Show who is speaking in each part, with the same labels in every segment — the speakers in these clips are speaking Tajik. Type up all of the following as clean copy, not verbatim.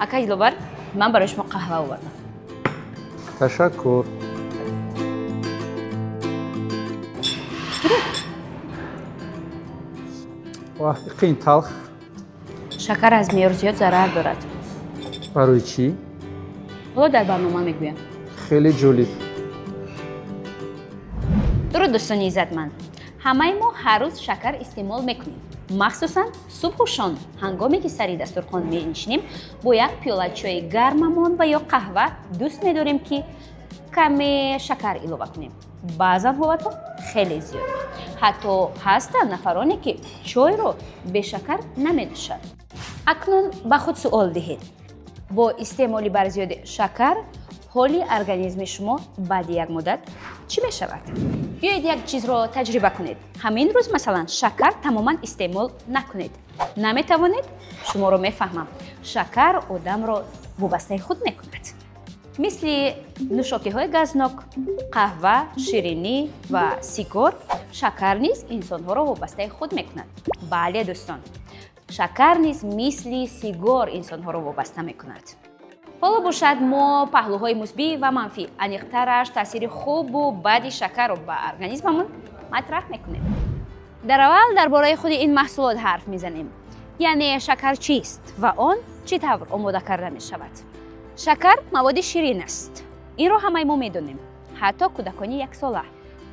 Speaker 1: акай диловар, ман барои шумо қаҳва овардам.
Speaker 2: Ташаккур. Ваҳ, қин талх.
Speaker 1: Шакар аз меъёр зиёд зарар дорад.
Speaker 2: Барои чӣ?
Speaker 1: ҳоло дар барнома мегӯям.
Speaker 2: Хеле ҷолиб.
Speaker 1: дуруд дӯстони иззатманд, ҳамаи мо ҳар рӯз шакар истеъмол мекунем, махсусан субҳу шом ҳангоме ки сари дастурхон менишинем бо як пиёла чойи гармамон ва ё қаҳва дӯст медорем ки каме шакар илова кунем. баъзан ҳолатҳо хеле зиёд. ҳатто ҳастанд нафароне ки чойро бешакар наменӯшанд. акнун ба худ суол диҳед, бо истеъмоли барзиёди шакар ҳоли организми шумо баъди як муддат чӣ мешавад? биёед як чизро таҷриба кунед. ҳамин рӯз масалан шакар тамоман истеъмол накунед. наметавонед? шуморо мефаҳмам. шакар одамро вобастаи худ мекунад. мисли нӯшокиҳои газнок, қаҳва, ширинӣ ва сигор, шакар низ инсонҳоро вобастаи худ мекунад. бале дӯстон, шакар низ мисли сигор инсонҳоро вобаста мекунад. ҳоло бошад мо паҳлӯҳои мусбӣ ва манфӣ, аниқтараш таъсири хубу баъди шакарро ба организмамон матраҳ мекунем. дар аввал дар бораи худи ин маҳсулот ҳарф мезанем. яъне шакар чист ва он чӣ тавр омода карда мешавад? шакар маводи ширин аст. инро ҳамаи мо медонем, ҳатто кӯдакони яксола.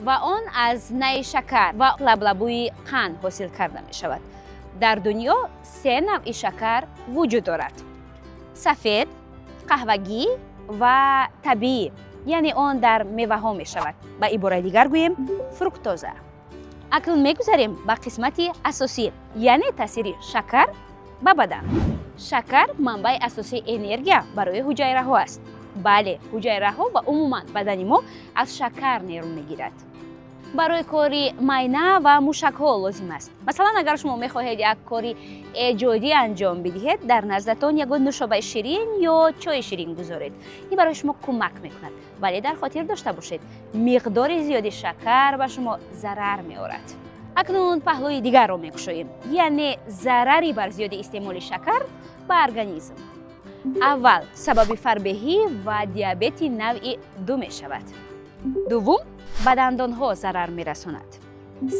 Speaker 1: ва он аз наи шакар ва лаблабӯи қанд ҳосил карда мешавад. дар дунё 3 навъи шакар вуҷуд дорад: сафед, қаҳвагӣ ва табиӣ, яъне он дар меваҳо мешавад. ба ибораи дигар гӯем, фруктоза. акнун мегузарем ба қисмати асосӣ, яъне таъсири шакар ба бадан. шакар манбаи асосии энергия барои ҳуҷайраҳо аст. бале, ҳуҷайраҳо ва умуман бадани мо аз шакар нерӯ мегирад. барои кори майна ва мушакҳо лозим аст. масалан, агар шумо мехоҳед як кори эҷодӣ анҷом бидиҳед, дар наздатон ягон нӯшобаи ширин ё чойи ширин гузоред. ин барои шумо кӯмак мекунад. вале дар хотир дошта бошед, миқдори зиёди шакар ба шумо зарар меорад. акнун паҳлӯи дигарро мекушоем, яъне зарари бар зиёди истеъмоли шакар ба организм. аввал, сабаби фарбеҳӣ ва диабети навъи 2 мешавад. дуввум, ба дандонҳо зарар мерасонад.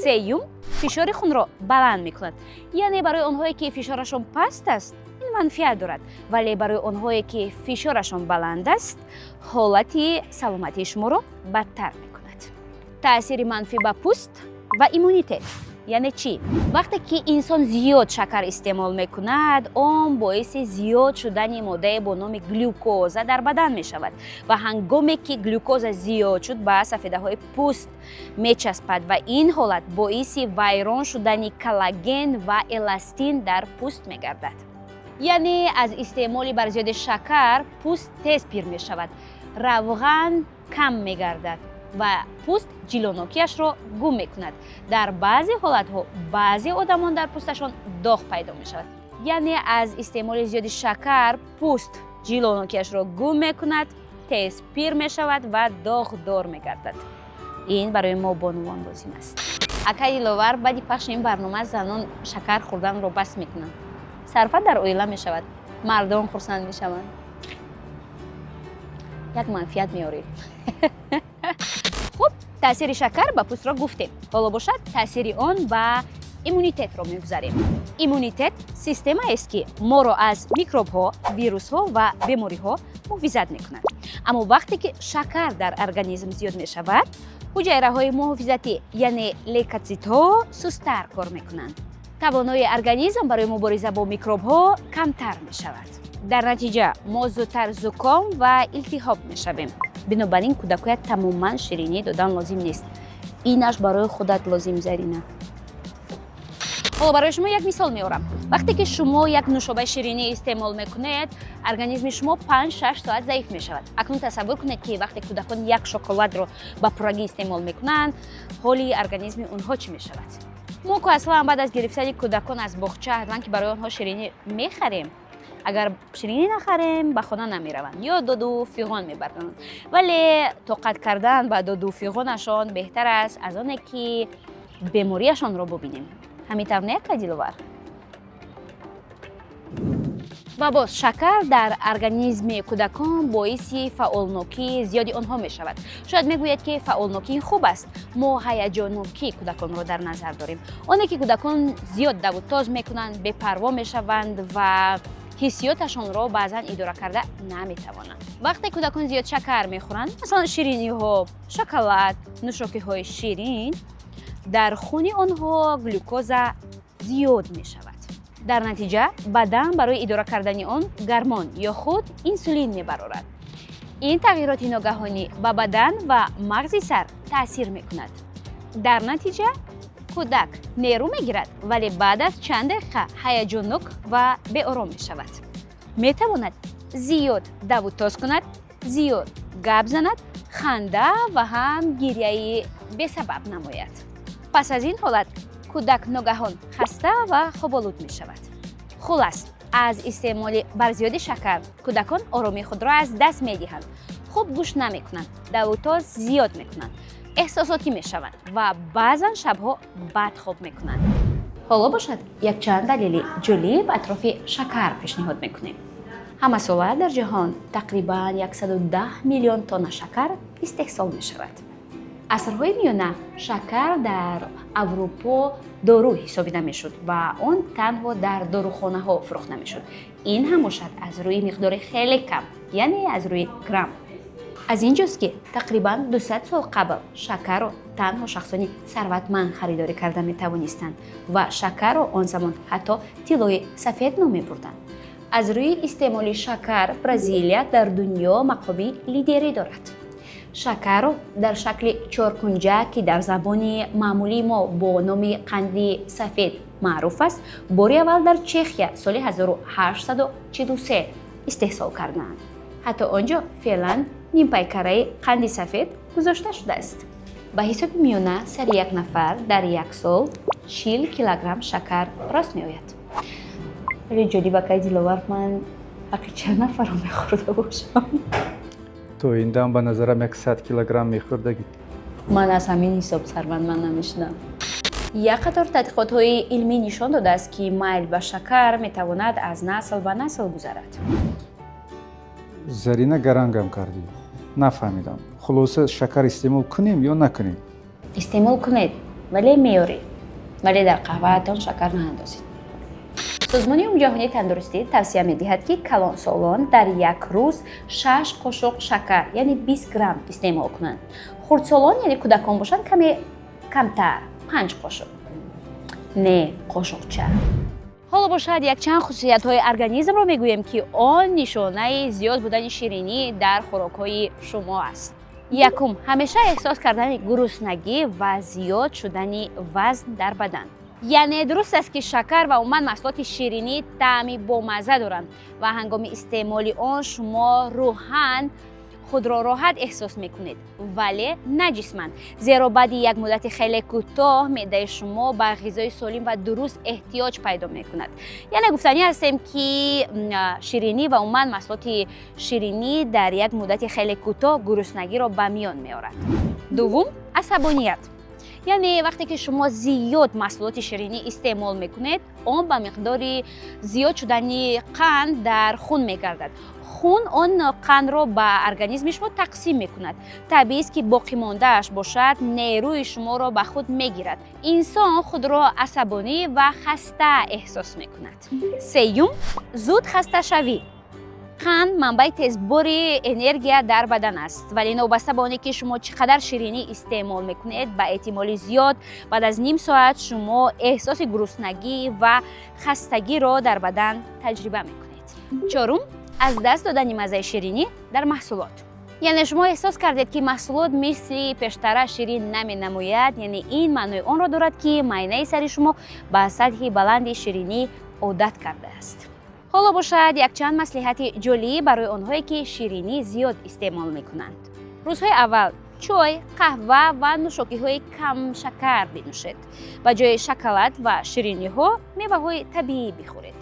Speaker 1: сеюм, фишори хунро баланд мекунад. яъне барои онҳое ки фишорашон паст аст, ин манфиат дорад, вале барои онҳое ки фишорашон баланд аст, ҳолати саломатии шуморо бадтар мекунад. таъсири манфӣ ба пӯст ва иммунитет. яъне чӣ? вақте ки инсон зиёд шакар истеъмол мекунад, он боиси зиёд шудани моддаи бо номи глюкоза дар бадан мешавад ва ҳангоме ки глюкоза зиёд шуд ба сафедаҳои пӯст мечаспад ва ин ҳолат боиси вайрон шудани коллаген ва эластин дар пӯст мегардад. яъне аз истеъмоли барзиёди шакар пӯст тез пир мешавад, равған кам мегардад ва пӯст ҷилонокиашро гум мекунад. дар баъзе ҳолатҳо баъзе одамон дар пӯсташон доғ пайдо мешавад. яъне аз истеъмоли зиёди шакар пӯст ҷилонокиашро гум мекунад, тез пир мешавад ва доғдор мегардад. ин барои мо бонувон лозим аст. акай диловар, баъди пахши ин барнома занон шакар хӯрданро бас мекунанд. сарфа дар оила мешавад, мардон хурсанд мешаванд. як манфиат меоред. хуб, таъсири шакар ба пӯстро гуфтем. ҳоло бошад таъсири он ба иммунитетро мегузарем. иммунитет системаест ки моро аз микробҳо, вирусҳо ва бемориҳо муҳофизат мекунад. аммо вақте ки шакар дар организм зиёд мешавад, ҳуҷайраҳои муҳофизатӣ, яъне лейкоцитҳо сустар кор мекунанд. тавонои организм барои мубориза бо микробҳо камтар мешавад. дар натиҷа мо зудтар зуком ва илтиҳоб мешавем. бинобар ин кӯдакоят тамоман ширинӣ додан лозим нест. инаш барои худат лозим, Зарина. ҳоло барои шумо як мисол меорам. вақте ки шумо як нӯшобаи ширинӣ истеъмол мекунед, организми шумо 5-6 соат заиф мешавад. акнун тасаввур кунед ки вақте кӯдакон як шоколадро ба пуррагӣ истеъмол мекунанд, ҳоли организми онҳо чӣ мешавад? мо ку аслан баъд аз гирифтани кӯдакон аз боғча ҳатман ки барои онҳо ширинӣ мехарем. агар ширинӣ нахарем, ба хона намераванд ё доду фиғон мебаранд. вале тоқат кардан ба доду фиғонашон беҳтар аст аз оне ки бемориашонро бубинем. ҳамин тавр не, акай диловар? و باز شکر در ارگانیسم کودکان باعث فعالنوکی زیادی آنها می شود. شاید میگوید که فعالنوکی خوب است. ما هیجان‌نوکی کودکان را در نظر داریم. آنها که کودکان زیاد دو تاز میکنند، بی‌پروا میشوند و حسیاتشان را بعضا اداره کرده نمیتوانند. وقتی کودکان زیاد شکر میخورند، مثلا شیرینی ها، شکلات، نوشاکی های شیرین، در خون آنها گلوکوز زیاد می شود. در نتیجه بدن برای اداره کردن آن گرمان یا خود انسولین میبرد. این تغییرات ناگهانی به بدن و مغز سر تاثیر میکند. در نتیجه کودک نیرو میگیرد ولی بعد از چند دقیقه هیجان‌ناک و بی‌آرام می شود. می تواند زیاد دو تاز کند، زیاد گپ زند، خنده و هم گریه بی سبب نماید. پس از این حالت کودک ناگهان خسته و خواب‌آلود می شود. خلاص از استعمال برزیاد شکر کودکان آرامی خود را از دست می دهند. خوب گوش نمی کنند، دو تاز زیاد می کنند، احساساتی می شوند و بعضا شبها بد خواب می کنند. حالا باشد یک چند دلیل جالب اطراف شکر پیشنهاد می کنیم. همه ساله در جهان تقریبا 110 میلیون تن شکر استحصال می شود. عصرهای میانه شکر در اروپا دارو حسابیده میشد و آن تنها در داروخانه ها فروخته میشد. این هم باشد از روی مقدار خیلی کم، یعنی از روی گرم. از اینجاست که تقریبا 200 سال قبل شکر را تنها شخصانی ثروتمند خریداری کرده می توانستند و شکر را آن زمان حتی طلای سفید نام می بردند. از روی استعمال شکر برزیلیا در دنیا مقامی لیدری دارد. شکر را در شکل چارکنجه که در زبان معمولی ما با نام قندی سفید معروف است، باری اول در چخیا سال 1843 استحصال کردند. حتی آنجا فعلا نیم پیکره قندی سفید گذاشته شده است. به حساب میانه سر یک نفر در یک سال 40 کیلوگرم شکر راست می آید. ولی جالب که دلآور من حقیقت چند نفر را میخورده باشم.
Speaker 2: تو این دم به نظرم 100 کیلوگرم میخوردگی.
Speaker 1: من از همین حساب ثروتمند نمیشدم. یک قطار تحقیقات‌های علمی نشان داده است که میل به شکر میتواند از نسل به نسل گذرد.
Speaker 2: زرینه گرنگم کردی. نفهمیدم. خلاصه شکر استعمال کنیم یا نکنیم؟
Speaker 1: استعمال کنید ولی میاری. ولی در قهوه‌تان شکر ناندازید. سازمان جهانی تندرستی توصیه می‌دهد که کلانسالان در یک روز 6 قاشق شکر یعنی 20 گرم استعمال کنند. خردسالان یعنی کودکان باشند کمی کمتر 5 قاشق. نه قاشقچه. حالا باشد یک چند خصوصیت‌های ارگانیسم را میگویم که آن نشانه زیاد بودن شیرینی در خوراک‌های شما است. یکم، همیشه احساس کردن گرسنگی و زیاد شدن وزن در بدن. یعنی درست است که شکر و عموما محصولات شیرینی طعمی بامزه دارند و هنگام استعمال آن شما روحاً خود را راحت احساس میکنید ولی نه جسماً، زیرا بعد یک مدت خیلی کوتاه معده شما به غذای سالم و درست احتیاج پیدا میکند. یعنی گفتنی هستیم که شیرینی و عموما محصولات شیرینی در یک مدت خیلی کوتاه گرسنگی را به میان میارد. دوم، عصبانیت. یعنی وقتی که شما زیاد محصولات شیرینی استعمال میکنید آن به مقدار زیاد شدن قند در خون میگردد. خون آن قند را به ارگانیسم شما تقسیم میکند. طبیعی است که باقی مانده‌اش باشد نیروی شما را به خود میگیرد. انسان خود را عصبانی و خسته احساس میکند. سوم، زود خسته شوی. قند منبع تیزبار انرژی در بدن است ولی نوبسته به آنکه شما چقدر شیرینی استعمال میکنید به احتمال زیاد بعد از نیم ساعت شما احساس گرسنگی و خستگی را در بدن تجربه میکنید. چهارم، از دست دادن مزه شیرینی در محصولات. یعنی شما احساس کردید که محصولات مثل پیشتر شیرین نمی نماید، یعنی این معنی آن را دارد که معاینه سر شما به سطح بلند شیرینی عادت کرده است. حالا باشد یک چند مصلحت جالب برای آنهایی که شیرینی زیاد استعمال میکنند. روزهای اول چای، قهوه و نوشاکی‌های کم شکر بنوشید. به جای شکلات و شیرینی‌ها میوه‌های طبیعی بخورید.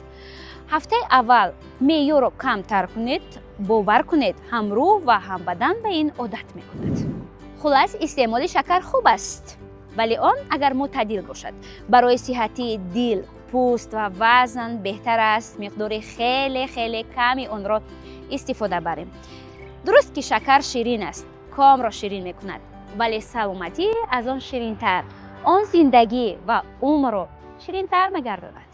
Speaker 1: هفته اول معیار را کمتر کنید. باور کنید هم روح و هم بدن به این عادت میکند. خلاص استعمال شکر خوب است ولی آن اگر معتدل باشد. برای صحت دل، پوست و وزن بهتر است مقدار خیلی خیلی کمی اون را استفاده بریم. درست که شکر شیرین است، کام را شیرین میکند، ولی سلامتی از آن شیرین تر، آن زندگی و عمر را شیرین تر میگرداند.